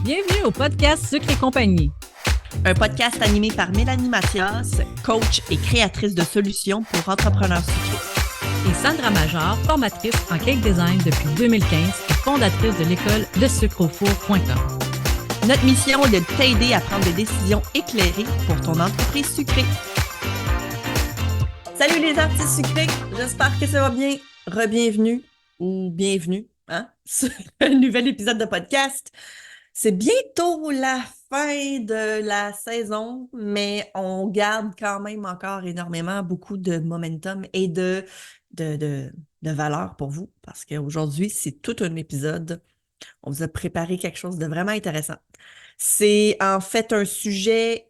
Bienvenue au podcast Sucre et compagnie. Un podcast animé par Mélanie Mathias, coach et créatrice de solutions pour entrepreneurs sucrés. Et Sandra Major, formatrice en cake design depuis 2015 et fondatrice de l'école lesucreaufour.com. Notre mission est de t'aider à prendre des décisions éclairées pour ton entreprise sucrée. Salut les artistes sucrés, j'espère que ça va bien. Re-bienvenue ou bienvenue sur un nouvel épisode de podcast. C'est bientôt la fin de la saison, mais on garde quand même encore énormément beaucoup de momentum et de valeur pour vous parce qu'aujourd'hui, c'est tout un épisode. On vous a préparé quelque chose de vraiment intéressant. C'est en fait un sujet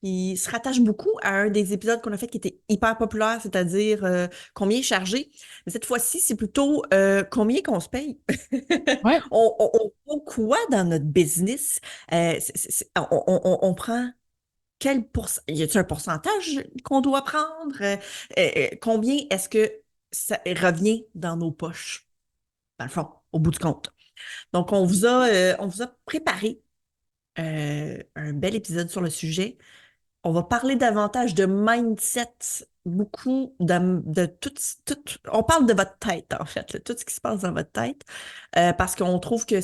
qui se rattache beaucoup à un des épisodes qu'on a fait qui était hyper populaire, c'est-à-dire combien charger. Mais cette fois-ci, c'est plutôt combien qu'on se paye. Ouais. On prend quoi dans notre business? On prend quel pourcentage? Y a-t-il un pourcentage qu'on doit prendre? Combien est-ce que ça revient dans nos poches, dans le fond, au bout du compte? Donc, on vous a préparé un bel épisode sur le sujet. On va parler davantage de mindset, beaucoup de on parle de votre tête, en fait, là, tout ce qui se passe dans votre tête, parce qu'on trouve que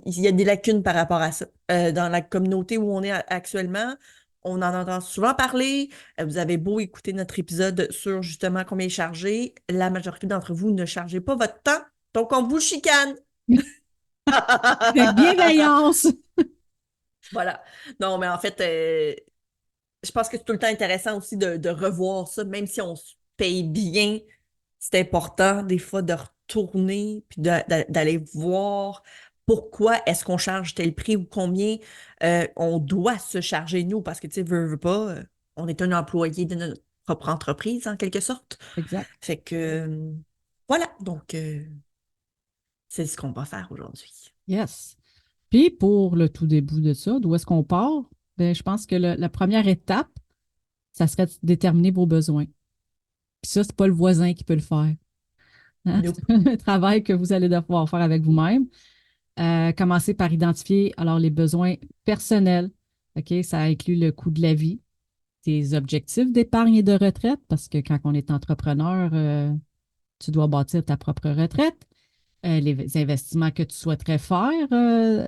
il y a des lacunes par rapport à ça. Dans la communauté où on est actuellement, on en entend souvent parler. Vous avez beau écouter notre épisode sur justement combien charger, la majorité d'entre vous ne chargez pas votre temps, donc on vous chicane. Avec bienveillance. Voilà. Non, mais en fait, je pense que c'est tout le temps intéressant aussi de revoir ça, même si on se paye bien, c'est important des fois de retourner puis d'aller voir pourquoi est-ce qu'on charge tel prix ou combien on doit se charger nous, parce que tu sais, veut pas, on est un employé de notre propre entreprise en quelque sorte. Exact. Fait que voilà, donc c'est ce qu'on va faire aujourd'hui. Yes. Puis pour le tout début de ça, d'où est-ce qu'on part? Ben, je pense que la première étape, ça serait de déterminer vos besoins. Puis ça, c'est pas le voisin qui peut le faire. Hein? Nope. C'est un travail que vous allez devoir faire avec vous-même. Commencer par identifier alors les besoins personnels. OK? Ça inclut le coût de la vie, tes objectifs d'épargne et de retraite, parce que quand on est entrepreneur, tu dois bâtir ta propre retraite, les investissements que tu souhaiterais faire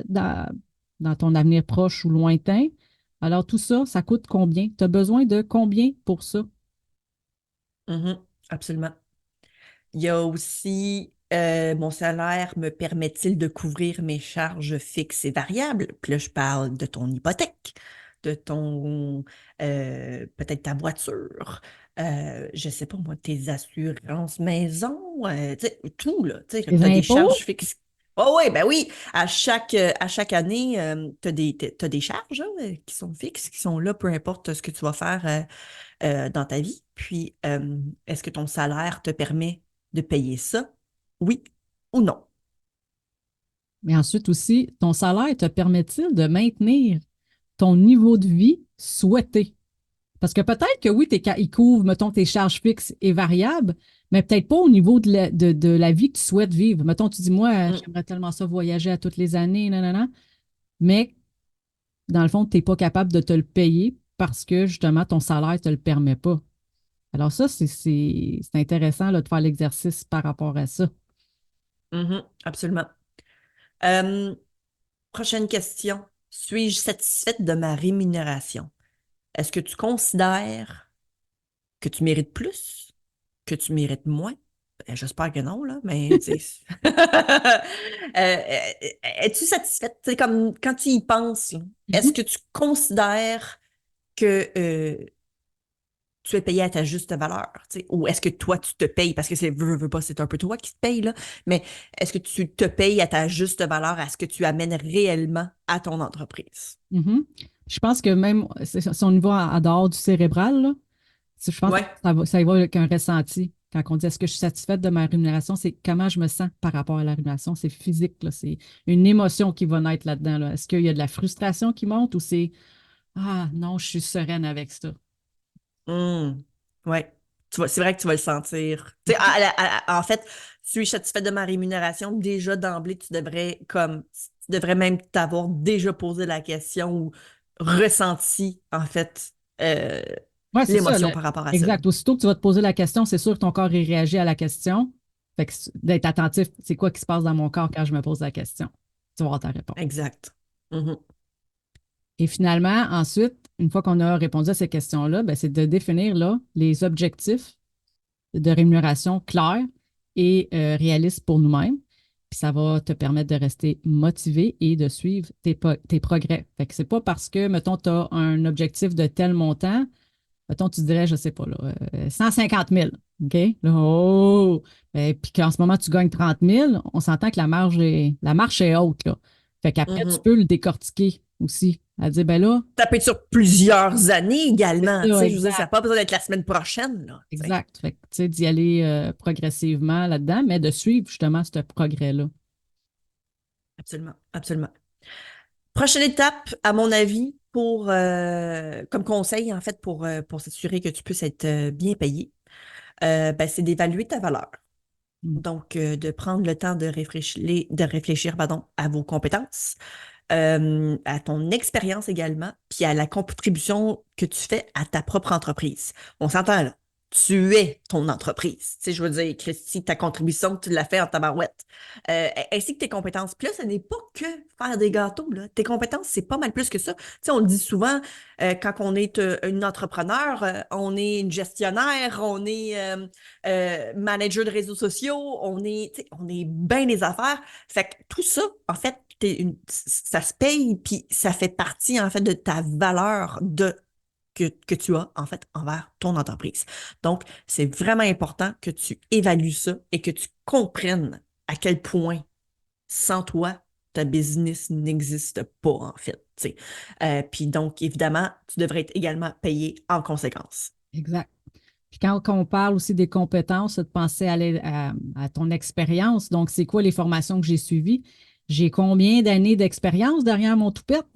dans ton avenir proche ou lointain. Alors, tout ça, ça coûte combien? Tu as besoin de combien pour ça? Mhm. Absolument. Il y a aussi mon salaire me permet-il de couvrir mes charges fixes et variables? Puis là, je parle de ton hypothèque, de ton peut-être ta voiture, je sais pas moi, tes assurances maison, tu sais, tout là. Tu Les as des charges impôts? fixes. Oh oui, ben oui, à chaque année, t'as des charges hein, qui sont fixes, qui sont là, peu importe ce que tu vas faire dans ta vie. Puis, est-ce que ton salaire te permet de payer ça? Oui ou non? Mais ensuite aussi, ton salaire te permet-il de maintenir ton niveau de vie souhaité? Parce que peut-être que oui, il couvre, mettons, tes charges fixes et variables, mais peut-être pas au niveau de la vie que tu souhaites vivre. Mettons, tu dis, moi, Mm, j'aimerais tellement ça voyager à toutes les années, non, mais dans le fond, tu n'es pas capable de te le payer parce que justement, ton salaire ne te le permet pas. Alors ça, c'est intéressant là, de faire l'exercice par rapport à ça. mhm, absolument. Euh, Prochaine question. Suis-je satisfaite de ma rémunération? Est-ce que tu considères que tu mérites plus, que tu mérites moins? Ben, j'espère que non, là, mais tu sais. Es-tu satisfaite? Tu sais, comme quand tu y penses, là, est-ce Mhm. que tu considères que tu es payé à ta juste valeur, tu sais, ou est-ce que toi, tu te payes, parce que veux pas, c'est un peu toi qui te paye, là, mais est-ce que tu te payes à ta juste valeur, à ce que tu amènes réellement à ton entreprise? Mhm. Je pense que même si on y va en dehors du cérébral, là, je pense que Ouais. ça y va avec un ressenti. Quand on dit est-ce que je suis satisfaite de ma rémunération, c'est comment je me sens par rapport à la rémunération. C'est physique, là, c'est une émotion qui va naître là-dedans. Là. Est-ce qu'il y a de la frustration qui monte ou c'est ah non, je suis sereine avec ça? Hmm. Ouais. C'est vrai que tu vas le sentir. Tu sais, en fait, suis-je satisfaite de ma rémunération? Déjà d'emblée, tu devrais comme Tu devrais même t'avoir déjà posé la question ou ressenti, en fait, Ouais, c'est ça. l'émotion par rapport à ça. Exact. Aussitôt que tu vas te poser la question, c'est sûr que ton corps y réagit à la question. Fait que d'être attentif, c'est quoi qui se passe dans mon corps quand je me pose la question? Tu vas avoir ta réponse. Exact. Mhm. Et finalement, ensuite, une fois qu'on a répondu à ces questions-là, ben, c'est de définir là, les objectifs de rémunération clairs et réalistes pour nous-mêmes. Puis ça va te permettre de rester motivé et de suivre tes progrès. Fait que c'est pas parce que, mettons, tu as un objectif de tel montant, mettons, tu dirais, je sais pas, là, 150 000. OK? Là, oh! Puis qu'en ce moment, tu gagnes 30 000, on s'entend que la marche est haute, là. Fait qu'après, tu Mhm. peux le décortiquer aussi. À dire, ben là, Ça peut être sur plusieurs années c'est également. Tu ça, sais, je veux dire, ça n'a exact. pas besoin d'être la semaine prochaine, là. Tu sais. Exact. Fait que, tu sais, d'y aller progressivement là-dedans, mais de suivre justement ce progrès-là. Absolument, absolument. Prochaine étape, à mon avis, comme conseil, en fait, pour s'assurer que tu puisses être bien payé, ben, c'est d'évaluer ta valeur. Mm. Donc, de prendre le temps de réfléchir, pardon, à vos compétences, à ton expérience également, puis à la contribution que tu fais à ta propre entreprise. On s'entend là. Tu es ton entreprise. Tu sais, je veux dire, Christy, ta contribution, tu l'as fait en tabarouette. Ainsi que tes compétences. Puis là, ce n'est pas que faire des gâteaux, là. Tes compétences, c'est pas mal plus que ça. Tu sais, on le dit souvent, quand on est une entrepreneur, on est une gestionnaire, on est manager de réseaux sociaux, on est bien des affaires. Fait que tout ça, en fait, ça se paye, puis ça fait partie, en fait, de ta valeur que tu as, en fait, envers ton entreprise. Donc, c'est vraiment important que tu évalues ça et que tu comprennes à quel point, sans toi, ta business n'existe pas, en fait. Tu sais. Puis donc, évidemment, tu devrais être également payé en conséquence. Exact. Puis quand on parle aussi des compétences, de penser à ton expérience. Donc, c'est quoi les formations que j'ai suivies? J'ai combien d'années d'expérience derrière mon toupette?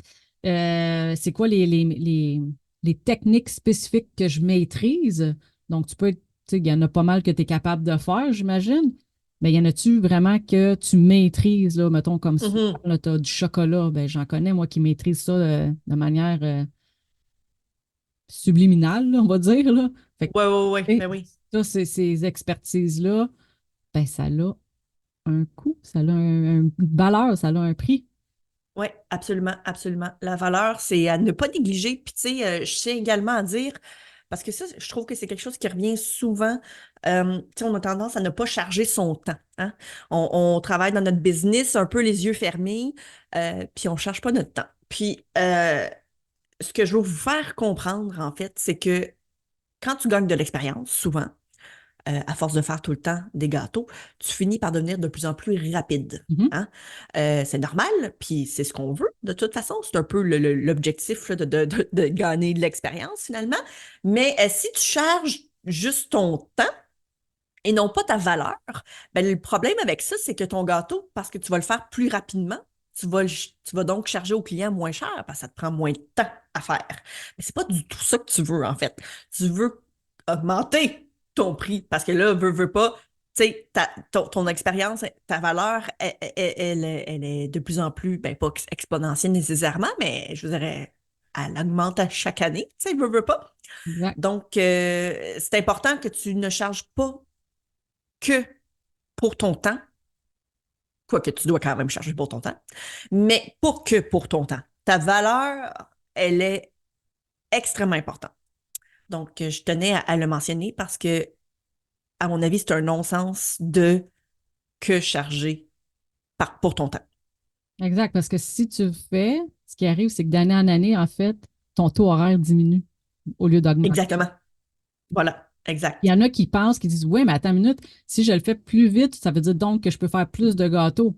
C'est quoi les techniques spécifiques que je maîtrise? Donc, tu sais, il y en a pas mal que tu es capable de faire, j'imagine. Mais y en a-tu vraiment que tu maîtrises, là, mettons, comme souvent, Mhm. tu as du chocolat, ben, j'en connais, moi, qui maîtrise ça de manière subliminale, là, on va dire, là. Fait que, Ouais, ouais, ouais, tu ben sais, oui. ça, ces expertises-là, ben, ça a un coût, ça a une valeur, ça a un prix. Oui, absolument, absolument. La valeur, c'est à ne pas négliger. Puis, tu sais, je tiens également à dire, parce que ça, je trouve que c'est quelque chose qui revient souvent. Tu sais, on a tendance à ne pas charger son temps. Hein? On travaille dans notre business un peu les yeux fermés, puis on ne charge pas notre temps. Puis, ce que je veux vous faire comprendre, en fait, c'est que quand tu gagnes de l'expérience, souvent, à force de faire tout le temps des gâteaux, tu finis par devenir de plus en plus rapide. Mhm. Hein? C'est normal, puis c'est ce qu'on veut. De toute façon, c'est un peu l'objectif là, de gagner de l'expérience finalement. Mais si tu charges juste ton temps et non pas ta valeur, ben, le problème avec ça, c'est que ton gâteau, parce que tu vas le faire plus rapidement, tu vas donc charger au client moins cher parce que ça te prend moins de temps à faire. Mais c'est pas du tout ça que tu veux, en fait. Tu veux augmenter ton prix parce que là, veux pas, tu sais, ton expérience, ta valeur, elle est de plus en plus, ben, pas exponentielle nécessairement, mais je vous dirais, elle augmente à chaque année, tu sais, veux pas. Exact. Donc, c'est important que tu ne charges pas que pour ton temps, quoique tu dois quand même charger pour ton temps, mais pas que pour ton temps. Ta valeur, elle est extrêmement importante. Donc, je tenais à le mentionner parce que, à mon avis, c'est un non-sens de que charger pour ton temps. Exact. Parce que si tu le fais, ce qui arrive, c'est que d'année en année, en fait, ton taux horaire diminue au lieu d'augmenter. Exactement. Voilà, Il y exact. en a qui pensent, qui disent, oui, mais attends une minute, si je le fais plus vite, ça veut dire donc que je peux faire plus de gâteaux.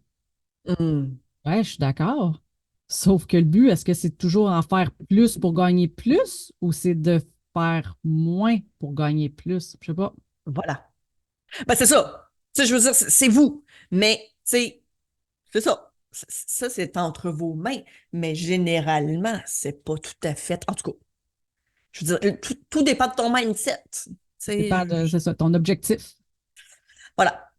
Hmm. Ouais, je suis d'accord. Sauf que le but, est-ce que c'est toujours en faire plus pour gagner plus ou c'est de faire moins pour gagner plus? Je sais pas. Voilà. Ben, c'est ça. Tu sais, je veux dire, c'est vous. Mais, tu sais, c'est ça. Ça, c'est entre vos mains. Mais généralement, c'est pas tout à fait. En tout cas, je veux dire, tout dépend de ton mindset. Tu C'est pas sais, de, c'est ça, ton objectif. voilà.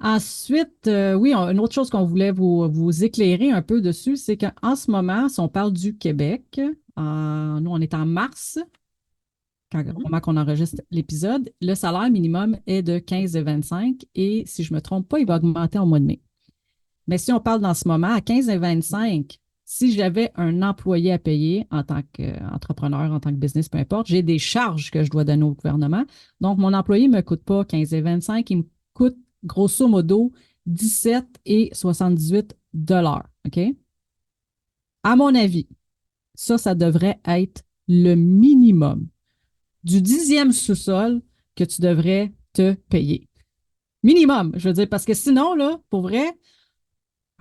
Ensuite, oui, une autre chose qu'on voulait vous éclairer un peu dessus, c'est qu'en ce moment, si on parle du Québec, nous, on est en mars, au Mhm. moment qu'on enregistre l'épisode, le salaire minimum est de 15,25 et si je ne me trompe pas, il va augmenter en mois de mai. Mais si on parle dans ce moment, à 15,25, si j'avais un employé à payer en tant qu'entrepreneur, en tant que business, peu importe, j'ai des charges que je dois donner au gouvernement. Donc, mon employé ne me coûte pas 15,25, il me coûte grosso modo 17,78 OK? À mon avis, ça devrait être le minimum du 10e sous-sol que tu devrais te payer. Minimum, je veux dire, parce que sinon, là, pour vrai,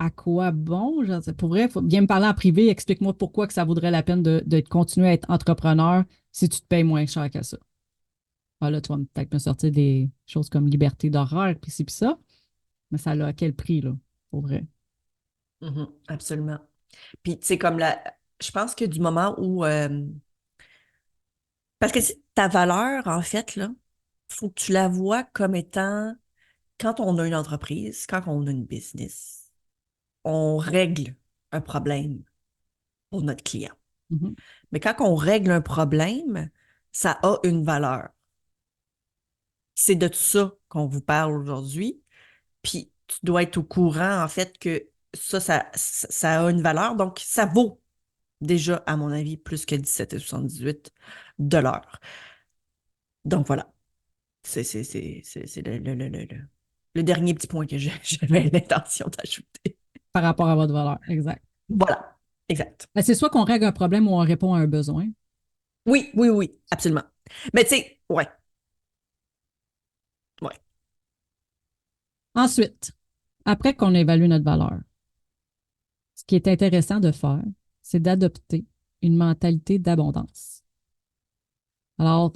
à quoi bon? Je sais, pour vrai, faut bien me parler en privé, explique-moi pourquoi que ça vaudrait la peine de continuer à être entrepreneur si tu te payes moins cher que ça. Ah là, tu vas peut-être me sortir des choses comme liberté d'horaire, puis ci, puis ça, mais ça a à quel prix, là, pour vrai? Mhm. Absolument. Puis, tu sais, je pense que du moment où, parce que ta valeur, en fait, là, faut que tu la vois comme étant, quand on a une entreprise, quand on a une business, on règle un problème pour notre client. Mhm. Mais quand on règle un problème, ça a une valeur. C'est de ça qu'on vous parle aujourd'hui. Puis tu dois être au courant, en fait, que ça a une valeur. Donc, ça vaut déjà, à mon avis, plus que 17,78 de l'heure. Donc, voilà. C'est le dernier petit point que j'avais l'intention d'ajouter. Par rapport à votre valeur, exact. Voilà. Exact. Ben, c'est soit qu'on règle un problème ou on répond à un besoin. Oui, oui, oui, absolument. Mais tu sais, ouais, ouais. Ensuite, après qu'on évalue notre valeur, ce qui est intéressant de faire, c'est d'adopter une mentalité d'abondance. Alors,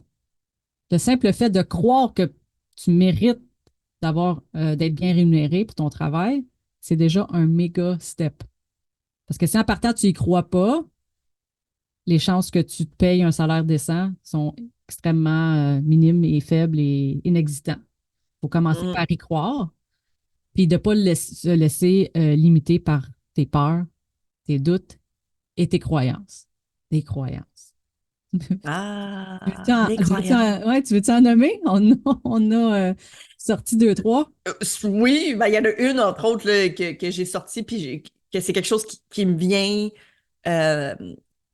le simple fait de croire que tu mérites d'être bien rémunéré pour ton travail, c'est déjà un méga step. Parce que si en partant, tu y crois pas, les chances que tu te payes un salaire décent sont extrêmement minimes et faibles et inexistants. Il faut commencer par Mhm. y croire, puis de ne pas se laisser limiter par tes peurs, tes doutes et tes croyances. Tes croyances. Ah, les croyances. Ouais, tu veux-tu en nommer? On a sorti deux, trois. Oui, ben, il y en a une, entre autres, là, que j'ai sortie, puis que c'est quelque chose qui me vient, euh,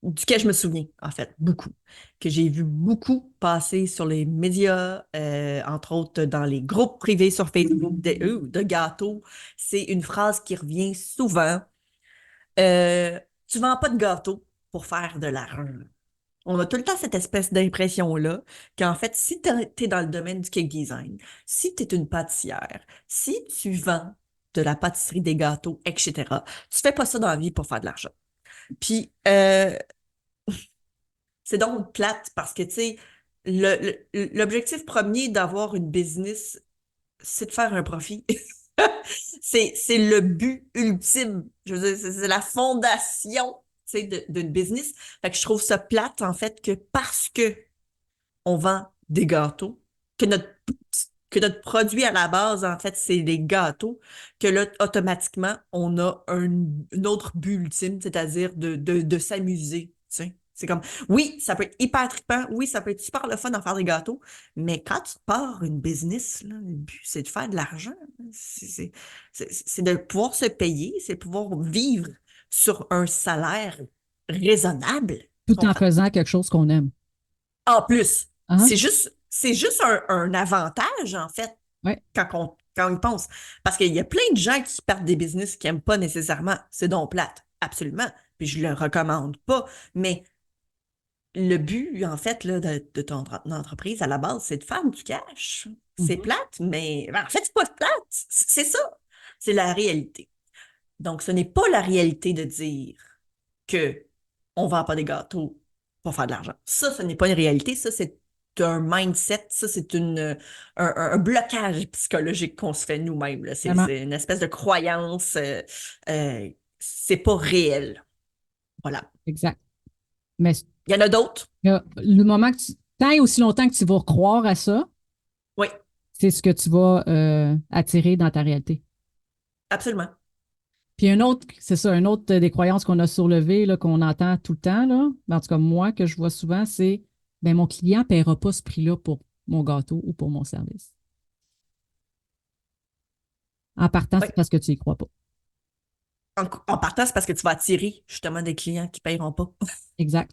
duquel je me souviens, en fait, beaucoup. Que j'ai vu beaucoup passer sur les médias, entre autres dans les groupes privés sur Facebook de gâteaux. C'est une phrase qui revient souvent. Tu vends pas de gâteaux pour faire de l'argent. On a tout le temps cette espèce d'impression-là qu'en fait, si tu es dans le domaine du cake design, si tu es une pâtissière, si tu vends de la pâtisserie, des gâteaux, etc., tu fais pas ça dans la vie pour faire de l'argent. Puis, c'est donc plate parce que, tu sais, l'objectif premier d'avoir une business, c'est de faire un profit. C'est le but ultime. Je veux dire, c'est la fondation, tu sais, d'une business. Fait que je trouve ça plate, en fait, que parce que on vend des gâteaux, que notre produit à la base, en fait, c'est des gâteaux, que là, automatiquement, on a un autre but ultime, c'est-à-dire de s'amuser. Tu sais. C'est comme, oui, ça peut être hyper trippant, oui, ça peut être super le fun d'en faire des gâteaux, mais quand tu pars une business, là, le but, c'est de faire de l'argent. C'est de pouvoir se payer, c'est de pouvoir vivre sur un salaire raisonnable. Tu Tout en comprends? faisant quelque chose qu'on aime. En plus, Hein? c'est juste un avantage, en fait, Ouais, quand on y pense. Parce qu'il y a plein de gens qui partent des business qui n'aiment pas nécessairement. C'est donc plate, absolument. Puis je le recommande pas. Mais le but, en fait, là, de ton entreprise, à la base, c'est de faire du cash. C'est mhm, plate, mais en fait, c'est pas plate. C'est ça. C'est la réalité. Donc, ce n'est pas la réalité de dire que on vend pas des gâteaux pour faire de l'argent. Ça, ce n'est pas une réalité. Ça, c'est un mindset. Ça, c'est un blocage psychologique qu'on se fait nous-mêmes, là. vraiment, C'est une espèce de croyance. C'est pas réel. Voilà. exact. Mais Il y en a d'autres. le moment que tant et aussi longtemps que tu vas croire à ça, Oui. c'est ce que tu vas attirer dans ta réalité. Absolument. Puis un autre, c'est ça, un autre des croyances qu'on a soulevées, là, qu'on entend tout le temps, là, ben, en tout cas moi, que je vois souvent, c'est ben, mon client ne paiera pas ce prix-là pour mon gâteau ou pour mon service. En partant, Oui. c'est parce que tu y crois pas. En partant, c'est parce que tu vas attirer justement des clients qui ne paieront pas. Exact.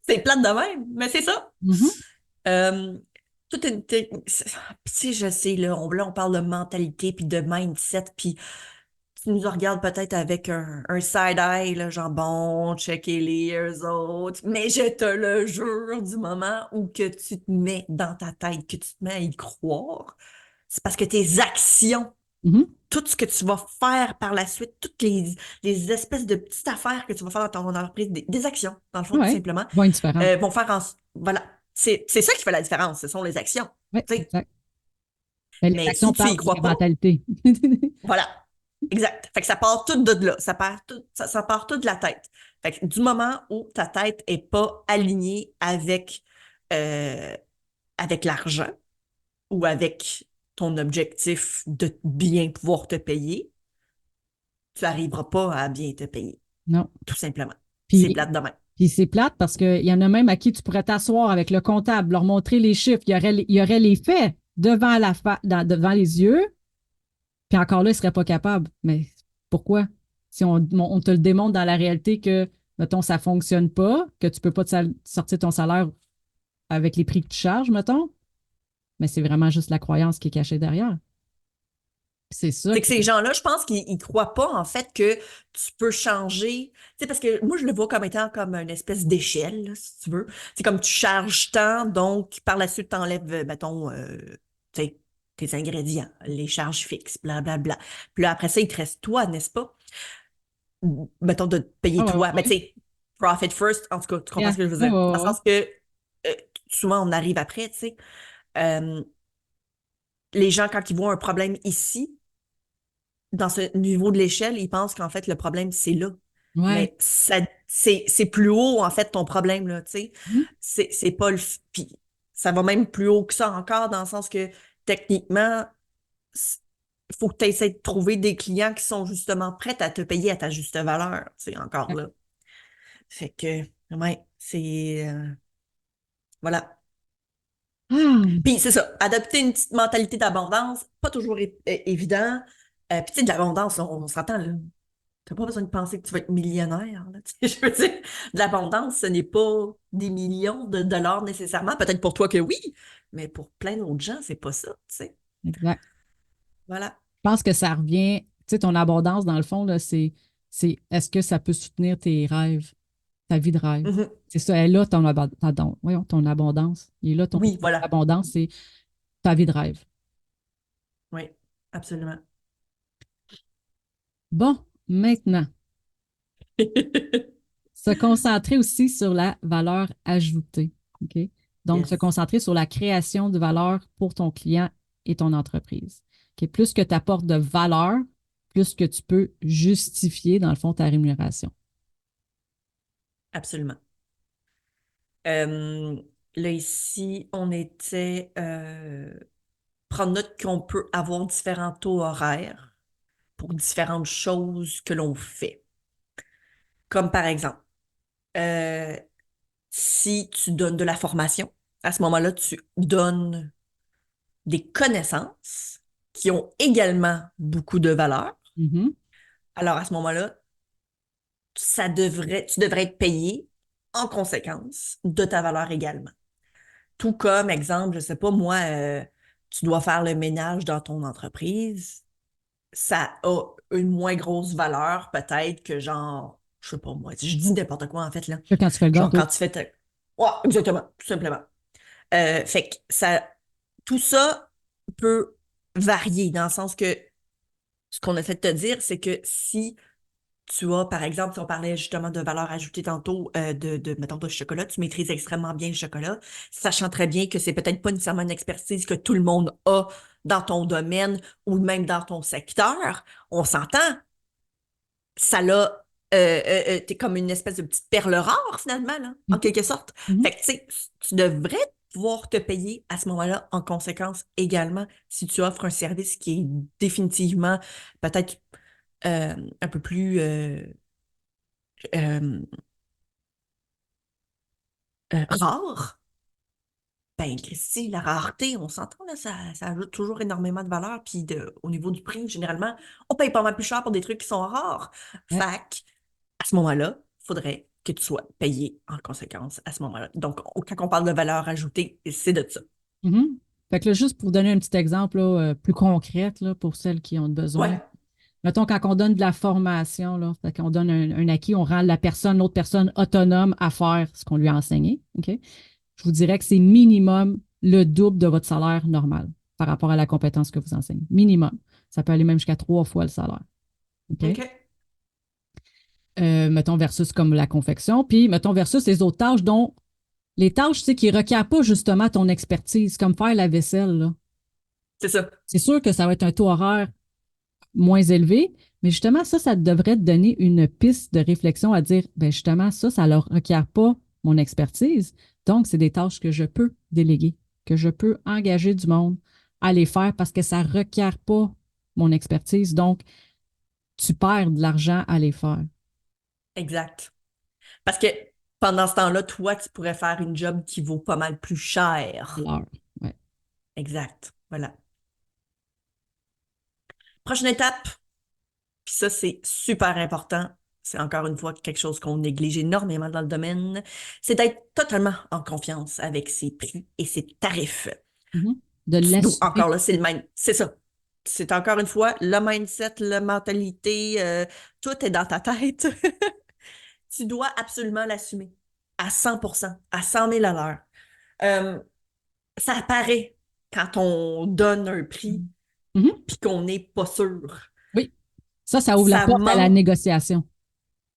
C'est plate de même, mais c'est ça. Mhm. Euh, toute une, tu sais, je sais, là, on parle de mentalité puis de mindset, puis tu nous regardes peut-être avec un side-eye, là, genre bon, checker les autres, mais je te le jure, du moment où que tu te mets dans ta tête, que tu te mets à y croire, c'est parce que tes actions, Mhm. tout ce que tu vas faire par la suite, toutes les espèces de petites affaires que tu vas faire dans ton entreprise, des actions, dans le fond, tout Ouais. simplement, Vont être différentes. vont faire en... Voilà. C'est ça qui fait la différence, ce sont les actions. Oui, Tu sais. exact. Ben, les Mais actions si tu y parlent de crois la pas, mentalité. voilà. Exact. Fait que ça part tout de là. Ça part tout de la tête. Fait que du moment où ta tête est pas alignée euh, avec l'argent ou avec ton objectif de bien pouvoir te payer, tu n'arriveras pas à bien te payer, Non. tout simplement. C'est Puis, plate de même. puis c'est plate parce qu'il y en a même à qui tu pourrais t'asseoir avec le comptable, leur montrer les chiffres, il y aurait les faits devant les yeux, puis encore là, ils ne seraient pas capables. Mais pourquoi? Si on te le démontre dans la réalité que, mettons, ça ne fonctionne pas, que tu ne peux pas sortir ton salaire avec les prix que tu charges, mettons, mais c'est vraiment juste la croyance qui est cachée derrière. C'est ça C'est que qui. ces gens-là, je pense qu'ils ne croient pas, en fait, que tu peux changer. Tu sais, parce que moi, je le vois comme étant comme une espèce d'échelle, là, si tu veux. C'est comme tu charges tant, donc par la suite, tu enlèves, mettons, tu sais, tes ingrédients, les charges fixes, blablabla. Puis là, après ça, il te reste toi, n'est-ce pas? Mettons, de te Ah payer ouais, toi. Mais tu ouais. sais, profit first, en tout cas, tu comprends Yeah. ce que je veux Ouais, dire? ouais, Dans le ouais. sens que euh, souvent, on arrive après, tu sais. Euh, les gens, quand ils voient un problème ici, dans ce niveau de l'échelle, ils pensent qu'en fait, le problème, c'est là. Ouais. Mais c'est plus haut, en fait, ton problème, là, tu sais. Mhm. C'est pas puis ça va même plus haut que ça encore, dans le sens que, techniquement, il faut que tu essaies de trouver des clients qui sont justement prêts à te payer à ta juste valeur, tu sais, encore là. Fait que, ouais, voilà. Ah, Puis c'est ça, adopter une petite mentalité d'abondance, pas toujours évident. Puis tu sais, de l'abondance, on s'entend, là. T'as pas besoin de penser que tu vas être millionnaire, là. Tu sais, je veux dire, de l'abondance, ce n'est pas des millions de dollars nécessairement. Peut-être pour toi que oui, mais pour plein d'autres gens, c'est pas ça, tu sais. exact. Voilà. Je pense que ça revient, tu sais, ton abondance, dans le fond, là, c'est est-ce que ça peut soutenir tes rêves, ta vie de rêve? Mhm. C'est ça, elle est là, voyons, ton abondance. Il est là, ton Oui, voilà. abondance, c'est ta vie de rêve. Oui, absolument. Bon, maintenant, se concentrer aussi sur la valeur ajoutée. OK? Donc, se Yes. concentrer sur la création de valeur pour ton client et ton entreprise. OK? Plus que tu apportes de valeur, plus que tu peux justifier, dans le fond, ta rémunération. Absolument. Euh, là, ici, on était prendre note qu'on peut avoir différents taux horaires pour différentes choses que l'on fait. Comme par exemple, euh, si tu donnes de la formation, à ce moment-là, tu donnes des connaissances qui ont également beaucoup de valeur. Mhm. Alors, à ce moment-là, tu devrais être payé en conséquence de ta valeur également. Tout comme, exemple, je sais pas, moi, tu dois faire le ménage dans ton entreprise. Ça a une moins grosse valeur, peut-être, que genre, je sais pas moi, je dis n'importe quoi en fait, là. Là, quand tu fais le Genre, gâteau. quand tu fais. Ouais, exactement, tout simplement. Fait que tout ça peut varier dans le sens que ce qu'on essaie de te dire, c'est que si tu as, par exemple, si on parlait justement de valeur ajoutée tantôt, mettons, de chocolat, tu maîtrises extrêmement bien le chocolat, sachant très bien que c'est peut-être pas nécessairement une expertise que tout le monde a dans ton domaine ou même dans ton secteur, on s'entend, ça l'a, t'es comme une espèce de petite perle rare finalement, là, en Mhm. quelque sorte. Mhm. Fait que, tu sais, tu devrais pouvoir te payer à ce moment-là en conséquence également si tu offres un service qui est définitivement peut-être un peu plus euh, rare. Ben, Christy, la rareté, on s'entend, là, ça ajoute toujours énormément de valeur. Puis au niveau du prix, généralement, on paye pas mal plus cher pour des trucs qui sont rares. Ouais. Fac, à ce moment-là, il faudrait que tu sois payé en conséquence à ce moment-là. Donc, quand on parle de valeur ajoutée, c'est de ça. Mhm. Fait que là, juste pour donner un petit exemple là, plus concret là, pour celles qui ont besoin. Ouais, Mettons, quand on donne de la formation, là, fait qu'on donne un acquis, on rend l'autre personne autonome à faire ce qu'on lui a enseigné. OK? Je vous dirais que c'est minimum le double de votre salaire normal par rapport à la compétence que vous enseignez. Minimum. Ça peut aller même jusqu'à 3 fois le salaire. OK? OK. Mettons versus comme la confection, puis mettons versus les autres tâches dont les tâches, tu sais, qui ne requièrent pas justement ton expertise, comme faire la vaisselle, là. C'est ça. C'est sûr que ça va être un taux horaire moins élevé, mais justement, ça devrait te donner une piste de réflexion à dire, ben justement, ça ne requiert pas mon expertise. Donc, c'est des tâches que je peux déléguer, que je peux engager du monde à les faire parce que ça ne requiert pas mon expertise. Donc, tu perds de l'argent à les faire. Exact. Parce que pendant ce temps-là, toi, tu pourrais faire une job qui vaut pas mal plus cher. L'heure. Ouais. Exact. Voilà. Prochaine étape, puis ça, c'est super important. C'est encore une fois quelque chose qu'on néglige énormément dans le domaine. C'est d'être totalement en confiance avec ses prix et ses tarifs. Mhm. De Encore l'assumer. là, c'est le même. C'est ça. C'est encore une fois le mindset, la mentalité, tout est dans ta tête. Tu dois absolument l'assumer à 100%, à 100 000 à l'heure. Euh, Ça apparaît quand on donne un prix Mhm. puis qu'on n'est pas sûr. Oui. Ça ouvre la Ça porte à la manque négociation.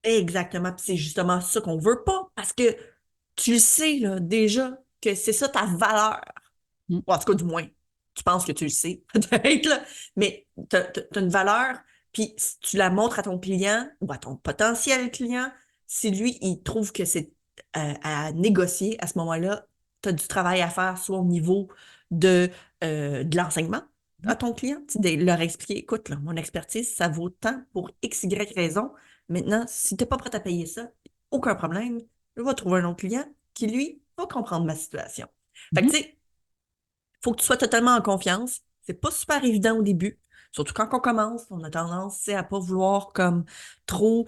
exactement. Puis c'est justement ça qu'on veut pas parce que tu le sais là, déjà que c'est ça ta valeur. Mhm. Ou en tout cas, du moins, tu penses que tu le sais, peut-être, là, mais tu as une valeur, puis si tu la montres à ton client ou à ton potentiel client, si lui, il trouve que c'est à négocier à ce moment-là, tu as du travail à faire, soit au niveau de l'enseignement à ton client, de leur expliquer, écoute, là, mon expertise, ça vaut tant pour X, Y raison. Maintenant, si tu n'es pas prêt à payer ça, aucun problème, je vais trouver un autre client qui, lui, va comprendre ma situation. Fait que, Mhm. tu sais, faut que tu sois totalement en confiance. C'est pas super évident au début. Surtout quand on commence, on a tendance, tu sais, à pas vouloir comme trop,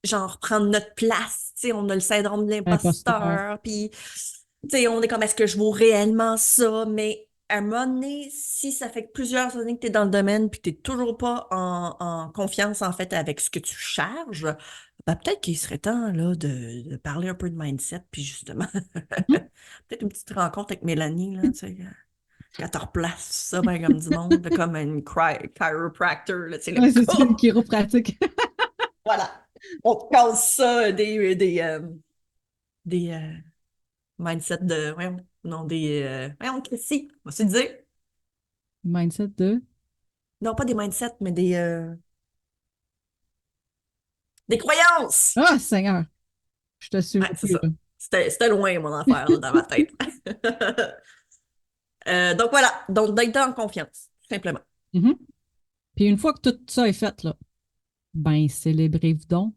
genre, prendre notre place. Tu sais, on a le syndrome de Imposteur. l'imposteur. Puis, tu sais, on est comme, est-ce que je vaux réellement ça? Mais à un moment donné, si ça fait plusieurs années que tu es dans le domaine puis que tu n'es toujours pas en confiance, en fait, avec ce que tu charges, ben, peut-être qu'il serait temps, là, de parler un peu de mindset. Puis, justement, Mhm. peut-être une petite rencontre avec Mélanie, là, tu sais. Quand tu replaces ça ben, comme du monde, comme une chiropractor, là, tu sais, le Ouais, c'est ça, une oh! chiropratique. Voilà. On te casse ça, des mindsets de. Voyons, non, des. Voyons, Christy, on va se dire. Mindset de. Non, pas des mindsets, mais des croyances. Ah, Seigneur, je te suis Ouais, c'est plus, ça. là. C'était loin, mon affaire, là, dans ma tête. Donc voilà, donc d'être en confiance, tout simplement. Mhm. Puis une fois que tout ça est fait, là, ben, célébrez-vous donc.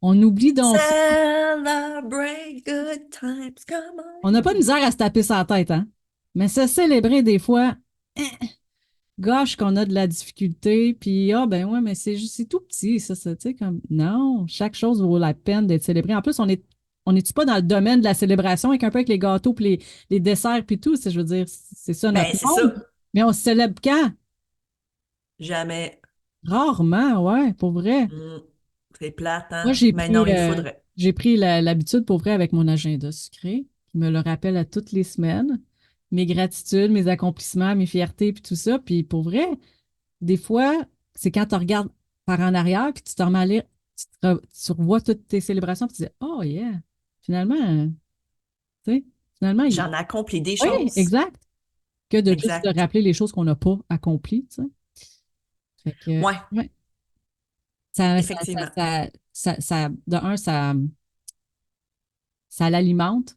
On oublie donc ça. Celebrate good times, come On n'a on. pas de misère à se taper sa tête, hein? Mais se célébrer des fois, gâche qu'on a de la difficulté, puis ah ben ouais, mais c'est tout petit, ça, tu sais, comme non, chaque chose vaut la peine d'être célébrée. En plus, on n'est-tu pas dans le domaine de la célébration avec un peu avec les gâteaux puis les desserts puis tout, je veux dire, c'est ça notre Ben, c'est monde. ça. Mais on se célèbre quand? Jamais. Rarement, ouais, pour vrai. Hmm, c'est plate, Moi, hein? Mais non, il faudrait. j'ai pris l'habitude pour vrai avec mon agenda sucré, qui me le rappelle à toutes les semaines, mes gratitudes, mes accomplissements, mes fiertés, puis tout ça. Puis pour vrai, des fois, c'est quand tu regardes par en arrière, puis tu te remets à lire, tu revois toutes tes célébrations, puis tu dis, oh yeah, finalement, tu sais, finalement, J'en ai accompli des oui, choses. exact, que de juste se Exact. rappeler les choses qu'on n'a pas accomplies, tu sais. Fait que, Ouais, ouais, ça, ça, ça, effectivement. de un, ça l'alimente.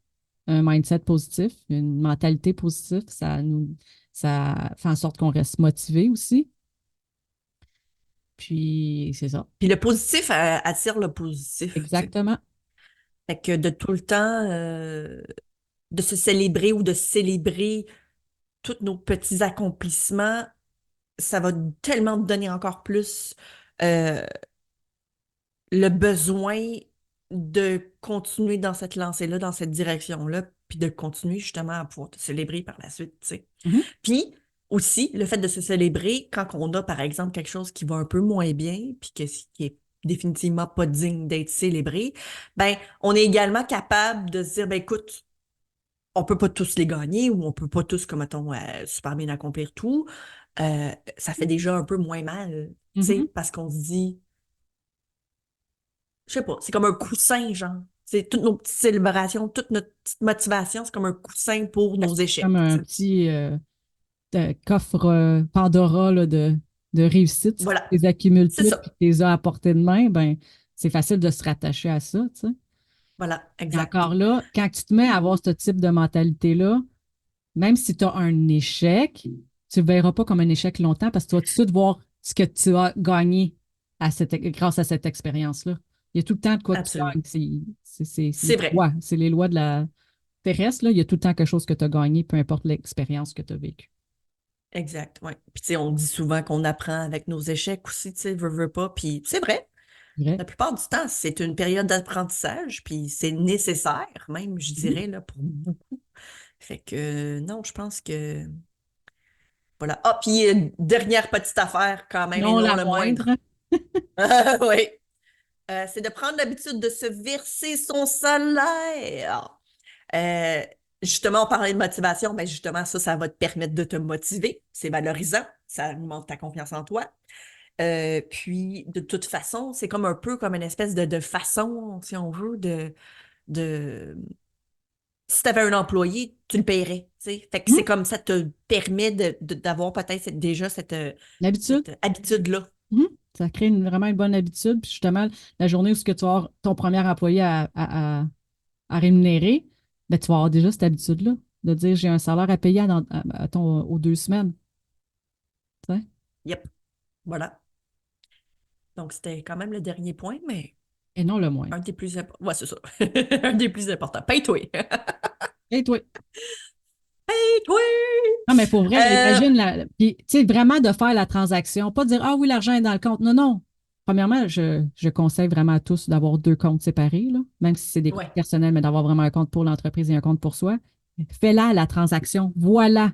un mindset positif, une mentalité positive, ça fait en sorte qu'on reste motivé aussi. Puis, c'est ça. Puis le positif attire le positif, tu sais. Exactement. Fait que de tout le temps, de se célébrer ou de célébrer tous nos petits accomplissements, ça va tellement te donner encore plus euh, le besoin de continuer dans cette lancée-là, dans cette direction-là, puis de continuer justement à pouvoir te célébrer par la suite, tu sais. Mhm. Puis aussi, le fait de se célébrer quand on a, par exemple, quelque chose qui va un peu moins bien, puis qui est définitivement pas digne d'être célébré, ben, on est également capable de se dire, ben, écoute, on peut pas tous les gagner ou on peut pas tous, comme mettons, super bien accomplir tout. Ça fait déjà un peu moins mal, tu sais, Mhm. parce qu'on se dit, je sais pas, c'est comme un coussin, genre. C'est toutes nos petites célébrations, toute notre petite motivation, c'est comme un coussin pour nos Comme échecs, un tu sais. petit coffre Pandora là, de réussite. Si tu Voilà, les accumules c'est toutes ça. et tu les as à portée de main, ben, c'est facile de se rattacher à ça, tu sais. Voilà, Et exact. encore là, quand tu te mets à avoir ce type de mentalité-là, même si tu as un échec, tu ne le verras pas comme un échec longtemps parce que tu vas tout de suite voir ce que tu as gagné grâce à cette expérience-là. Il y a tout le temps de quoi tu Absolument. gagnes. C'est C'est les vrai. lois. C'est les lois de la terrestre, là. Il y a tout le temps quelque chose que tu as gagné, peu importe l'expérience que tu as vécue. Exact, ouais. Puis, tu sais, on dit souvent qu'on apprend avec nos échecs aussi, tu sais, veut pas. Puis, c'est vrai. Vrai? La plupart du temps, c'est une période d'apprentissage, puis c'est nécessaire, même, je Mhm. dirais, là, pour beaucoup. Fait que, non, je pense que, voilà. Ah, puis, dernière petite affaire, quand même, et Non non la le moindre. moindre. Oui. C'est de prendre l'habitude de se verser son salaire. Euh, Justement, on parlait de motivation, mais justement, ça va te permettre de te motiver. C'est valorisant, ça augmente ta confiance en toi. Puis, de toute façon, c'est comme un peu comme une espèce de façon, si on veut, de... Si tu avais un employé, tu le paierais, tu sais. Fait que c'est Mhm. comme ça te permet d'avoir peut-être déjà L'habitude. cette habitude-là. Mhm. Ça crée vraiment une bonne habitude. Puis justement, la journée où ce que tu vas avoir ton premier employé à rémunérer, ben, tu vas avoir déjà cette habitude-là de dire j'ai un salaire à payer aux 2 semaines. Tu sais. Yep, voilà. Donc, c'était quand même le dernier point, mais Et non le moindre. un des plus importants. Ouais, c'est ça. Un des plus importants. Paye-toi. Et toi? Paye-toi. Non, mais pour vrai, Euh, imagine, puis, tu sais, vraiment de faire la transaction, pas de dire, ah oui, l'argent est dans le compte. Non, non. Premièrement, je conseille vraiment à tous d'avoir 2 comptes séparés, là, même si c'est des comptes ouais, personnels, mais d'avoir vraiment un compte pour l'entreprise et un compte pour soi. Fais-la, la transaction. Voilà.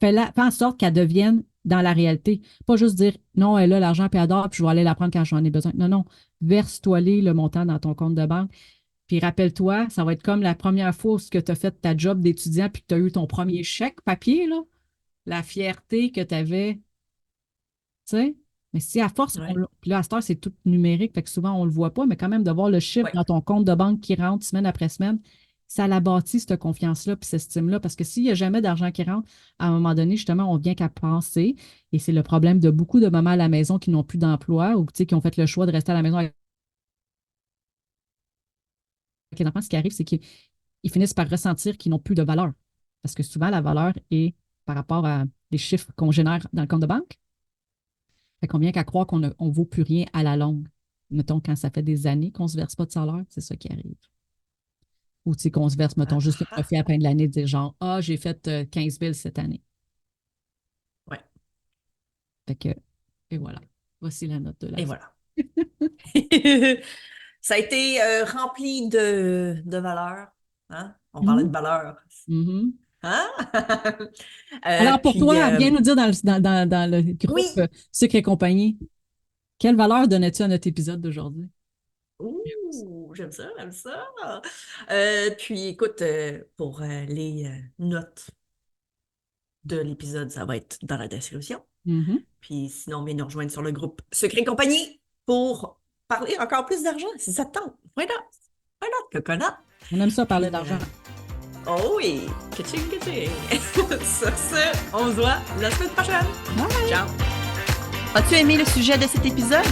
Fais en sorte qu'elle devienne dans la réalité. Pas juste dire, non, elle a l'argent, puis elle adore, puis je vais aller la prendre quand j'en ai besoin. Non, non. Verse-toi le montant dans ton compte de banque. Puis rappelle-toi, ça va être comme la première fois où tu as fait ta job d'étudiant puis que tu as eu ton premier chèque papier, là, la fierté que tu avais, tu sais. Mais si à force, ouais, puis là, à cette heure, c'est tout numérique, fait que souvent, on ne le voit pas, mais quand même, de voir le chiffre ouais, dans ton compte de banque qui rentre semaine après semaine, ça la bâtit, cette confiance-là, puis cette estime-là. Parce que s'il n'y a jamais d'argent qui rentre, à un moment donné, justement, on vient qu'à penser, et c'est le problème de beaucoup de mamans à la maison qui n'ont plus d'emploi ou tu sais, qui ont fait le choix de rester à la maison avec les enfants. Ce qui arrive, c'est qu'ils finissent par ressentir qu'ils n'ont plus de valeur. Parce que souvent, la valeur est par rapport à les chiffres qu'on génère dans le compte de banque. Fait qu'on vient qu'à croire qu'on ne vaut plus rien à la longue. Mettons, quand ça fait des années qu'on ne se verse pas de salaire, c'est ça qui arrive. Ou tu sais, qu'on se verse, mettons, ah, juste le ah, profit à la fin de l'année, de dire genre, ah, j'ai fait 15 000 cette année. ouais. Fait que, et voilà. Voici la note de la Et vie. voilà. Ça a été rempli de valeurs. Hein? On parlait de Mhm. valeurs. Mhm. Hein? Alors, pour Puis, toi, viens nous dire dans le groupe oui. Sucre et compagnie, quelle valeur donnais-tu à notre épisode d'aujourd'hui? Ouh, j'aime ça, j'aime ça. Puis, écoute, pour les notes de l'épisode, ça va être dans la description. Mhm. Puis sinon, viens nous rejoindre sur le groupe Secret Compagnie pour parler encore plus d'argent, si ça te tente. Voilà, voilà, coconut. On aime ça parler Puis, d'argent. oh oui, ka-ching, ka-ching. Sur ce, on se voit la semaine prochaine. Bye! Ciao. As-tu aimé le sujet de cet épisode?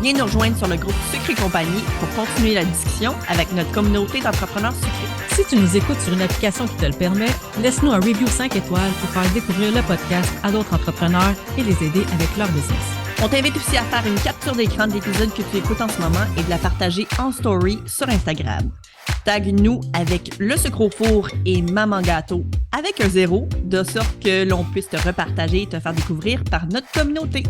Viens nous rejoindre sur le groupe Secret Compagnie pour continuer la discussion avec notre communauté d'entrepreneurs sucrés. Si tu nous écoutes sur une application qui te le permet, laisse-nous un review 5 étoiles pour faire découvrir le podcast à d'autres entrepreneurs et les aider avec leur business. On t'invite aussi à faire une capture d'écran de l'épisode que tu écoutes en ce moment et de la partager en story sur Instagram. Tag-nous avec Le Sucre au Four et Maman Gâteau avec un 0, de sorte que l'on puisse te repartager et te faire découvrir par notre communauté.